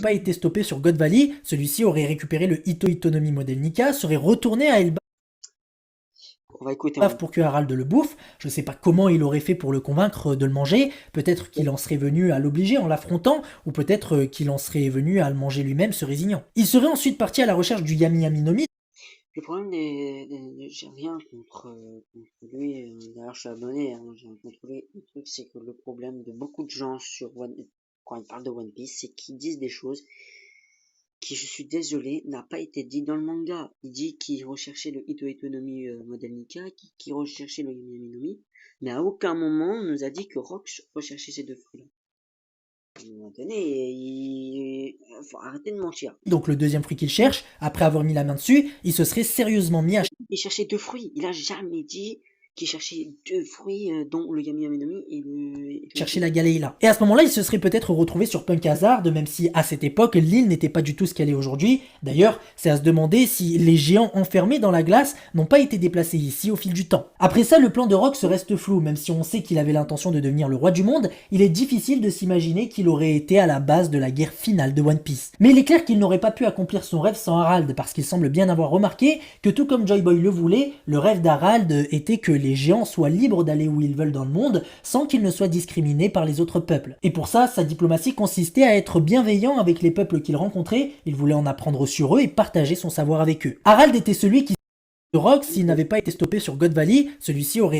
Pas été stoppé sur God Valley, celui-ci aurait récupéré le Ito no Mi modèle Nika, serait retourné à Elbaf On va écouter, on va pour que Harald le bouffe. Je sais pas comment il aurait fait pour le convaincre de le manger. Peut-être qu'il en serait venu à l'obliger en l'affrontant, ou peut-être qu'il en serait venu à le manger lui-même, se résignant. Il serait ensuite parti à la recherche du Yami Yami no Mi. Le problème j'ai rien contre lui, d'ailleurs je suis abonné, hein, j'ai rien contre lui. Le truc c'est que le problème de beaucoup de gens quand ils parlent de One Piece, c'est qu'ils disent des choses qui, je suis désolé, n'a pas été dit dans le manga. Il dit qu'il recherchait le Ito no Mi modèle Nika, qu'il recherchait le Yami Yami no Mi, mais à aucun moment on nous a dit que Rock recherchait ces deux fruits-là. À un moment donné, faut arrêter de mentir. Donc le deuxième fruit qu'il cherche, après avoir mis la main dessus, il se serait sérieusement mis à Il cherchait deux fruits. Il a jamais dit qu'il cherchait deux fruits, dont le Yami Yami no Mi et le chercher la Galeila. Et à ce moment-là, il se serait peut-être retrouvé sur Punk Hazard, même si à cette époque, l'île n'était pas du tout ce qu'elle est aujourd'hui. D'ailleurs, c'est à se demander si les géants enfermés dans la glace n'ont pas été déplacés ici au fil du temps. Après ça, le plan de Rock se reste flou, même si on sait qu'il avait l'intention de devenir le roi du monde, il est difficile de s'imaginer qu'il aurait été à la base de la guerre finale de One Piece. Mais il est clair qu'il n'aurait pas pu accomplir son rêve sans Harald, parce qu'il semble bien avoir remarqué que tout comme Joy Boy le voulait, le rêve d'Harald était que les géants soient libres d'aller où ils veulent dans le monde, sans qu'ils ne soient discriminés par les autres peuples. Et pour ça, sa diplomatie consistait à être bienveillant avec les peuples qu'il rencontrait, il voulait en apprendre sur eux et partager son savoir avec eux. Harald était celui qui Rock, s'il n'avait pas été stoppé sur God Valley, celui-ci aurait